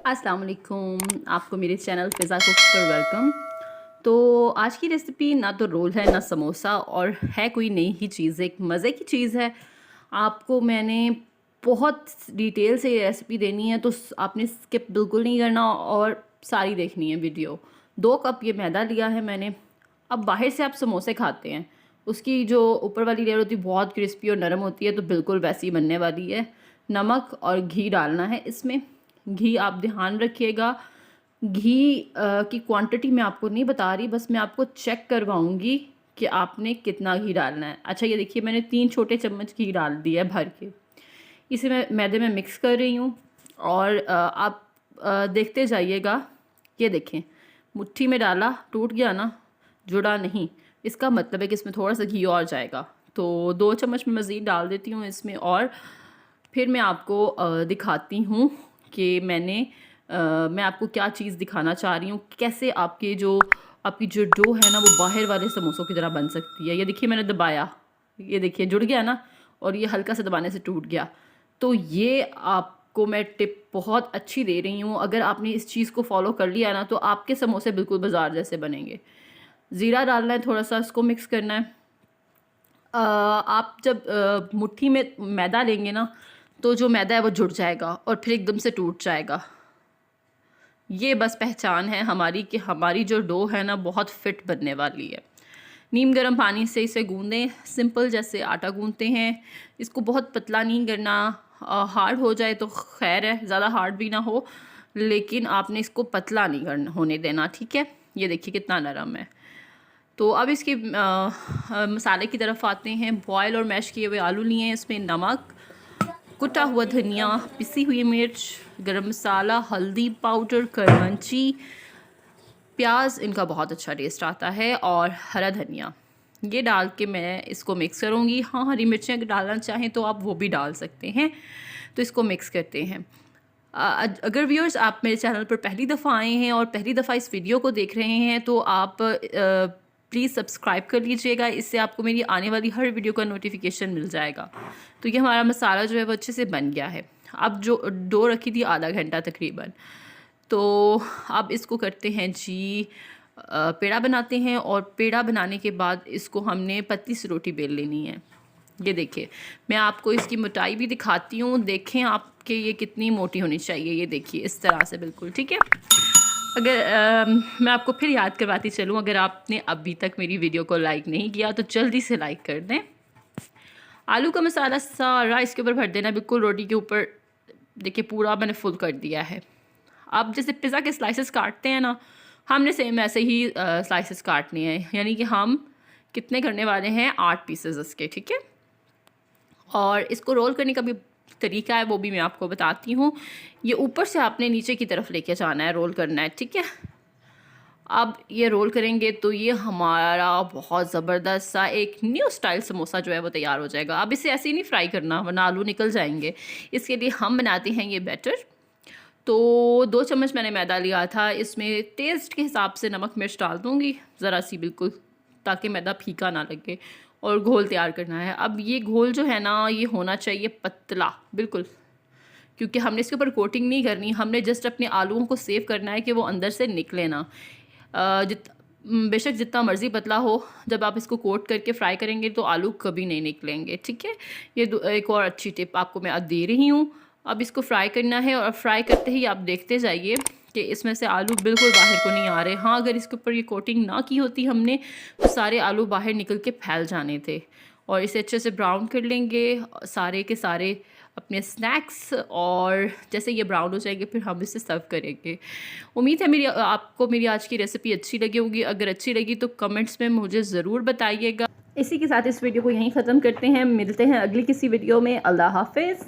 अस्सलाम वालेकुम, आपको मेरे चैनल फ़िज़ा कुक्स पर वेलकम। तो आज की रेसिपी ना तो रोल है ना समोसा और है कोई नई ही चीज़, एक मज़े की चीज़ है। आपको मैंने बहुत डिटेल से ये रेसिपी देनी है तो आपने स्किप बिल्कुल नहीं करना और सारी देखनी है वीडियो। 2 कप ये मैदा लिया है मैंने। अब बाहर से आप समोसे खाते हैं, उसकी जो ऊपर वाली लेयर होती है बहुत क्रिस्पी और नरम होती है, तो बिल्कुल वैसी बनने वाली है। नमक और घी डालना है इसमें। घी आप ध्यान रखिएगा। घी की क्वांटिटी मैं आपको नहीं बता रही, बस मैं आपको चेक करवाऊंगी कि आपने कितना घी डालना है। अच्छा, ये देखिए मैंने 3 छोटे चम्मच घी डाल दिया है भर के। इसे मैं मैदे में मिक्स कर रही हूँ और आप देखते जाइएगा। ये देखें, मुट्ठी में डाला, टूट गया ना, जुड़ा नहीं, इसका मतलब है कि इसमें थोड़ा सा घी और जाएगा। तो 2 चम्मच में मज़ीद डाल देती हूँ इसमें और फिर मैं आपको दिखाती हूँ कि मैं आपको क्या चीज़ दिखाना चाह रही हूँ, कैसे आपकी जो डो है ना वो बाहर वाले समोसों की तरह बन सकती है। ये देखिए मैंने दबाया, ये देखिए जुड़ गया ना, और ये हल्का सा दबाने से टूट गया। तो ये आपको मैं टिप बहुत अच्छी दे रही हूँ, अगर आपने इस चीज़ को फॉलो कर लिया ना तो आपके समोसे बिल्कुल बाजार जैसे बनेंगे। ज़ीरा डालना है थोड़ा सा, इसको मिक्स करना है। आप जब मुट्ठी में मैदा लेंगे ना तो जो मैदा है वो जुड़ जाएगा और फिर एकदम से टूट जाएगा। ये बस पहचान है हमारी कि हमारी जो डो है ना बहुत फिट बनने वाली है। नीम गर्म पानी से इसे गूंदें, सिंपल जैसे आटा गूंदते हैं। इसको बहुत पतला नहीं करना, हार्ड हो जाए तो खैर है, ज़्यादा हार्ड भी ना हो, लेकिन आपने इसको पतला नहीं करना होने देना, ठीक है। ये देखिए कितना नरम है। तो अब इसके मसाले की तरफ आते हैं। बॉयल और मैश किए हुए आलू लिए हैं, इसमें नमक, कुटा हुआ धनिया, पिसी हुई मिर्च, गरम मसाला, हल्दी पाउडर, करवंची, प्याज, इनका बहुत अच्छा टेस्ट आता है, और हरा धनिया। ये डाल के मैं इसको मिक्स करूँगी। हाँ, हरी मिर्चें अगर डालना चाहें तो आप वो भी डाल सकते हैं। तो इसको मिक्स करते हैं। अगर व्यूअर्स आप मेरे चैनल पर पहली दफ़ा आए हैं और पहली दफ़ा इस वीडियो को देख रहे हैं तो आप प्लीज़ सब्सक्राइब कर लीजिएगा, इससे आपको मेरी आने वाली हर वीडियो का नोटिफिकेशन मिल जाएगा। तो ये हमारा मसाला जो है वो अच्छे से बन गया है। अब जो डो रखी थी आधा घंटा तकरीबन, तो अब इसको करते हैं जी, पेड़ा बनाते हैं। और पेड़ा बनाने के बाद इसको हमने पतली सी रोटी बेल लेनी है। ये देखिए मैं आपको इसकी मोटाई भी दिखाती हूँ, देखें आपके ये कितनी मोटी होनी चाहिए। ये देखिए इस तरह से बिल्कुल, ठीक है। अगर मैं आपको फिर याद करवाती चलूँ, अगर आपने अभी तक मेरी वीडियो को लाइक नहीं किया तो जल्दी से लाइक कर दें। आलू का मसाला सारा इसके ऊपर भर देना, बिल्कुल रोटी के ऊपर। देखिए पूरा मैंने फुल कर दिया है। अब जैसे पिज़्ज़ा के स्लाइसेस काटते हैं ना, हमने सेम ऐसे ही स्लाइसेस काटने हैं। यानी कि हम कितने करने वाले हैं, 8 पीसेस इसके, ठीक है। और इसको रोल करने का भी तरीका है, वो भी मैं आपको बताती हूँ। ये ऊपर से आपने नीचे की तरफ लेके जाना है, रोल करना है, ठीक है। अब ये रोल करेंगे तो ये हमारा बहुत ज़बरदस्त सा एक न्यू स्टाइल समोसा जो है वो तैयार हो जाएगा। अब इसे ऐसे ही नहीं फ्राई करना वरना आलू निकल जाएंगे। इसके लिए हम बनाते हैं ये बैटर। तो 2 चम्मच मैंने मैदा लिया था, इसमें टेस्ट के हिसाब से नमक मिर्च डाल दूँगी ज़रा सी, बिल्कुल, ताकि मैदा फीका ना लगे। और घोल तैयार करना है। अब ये घोल जो है ना ये होना चाहिए पतला बिल्कुल, क्योंकि हमने इसके ऊपर कोटिंग नहीं करनी, हमने जस्ट अपने आलूओं को सेव करना है कि वो अंदर से निकले ना। बेशक जितना मर्ज़ी पतला हो, जब आप इसको कोट करके फ्राई करेंगे तो आलू कभी नहीं निकलेंगे, ठीक है। ये एक और अच्छी टिप आपको मैं अब दे रही हूँ। अब इसको फ्राई करना है और फ्राई करते ही आप देखते जाइए कि इसमें से आलू बिल्कुल बाहर को नहीं आ रहे। हाँ, अगर इसके ऊपर ये कोटिंग ना की होती हमने तो सारे आलू बाहर निकल के फैल जाने थे। और इसे अच्छे से ब्राउन कर लेंगे सारे के सारे अपने स्नैक्स, और जैसे ये ब्राउन हो जाएंगे फिर हम इसे सर्व करेंगे। उम्मीद है आपको मेरी आज की रेसिपी अच्छी लगी होगी। अगर अच्छी लगी तो कमेंट्स में मुझे ज़रूर बताइएगा। इसी के साथ इस वीडियो को यहीं ख़त्म करते हैं, मिलते हैं अगली किसी वीडियो में। अल्लाह हाफिज़।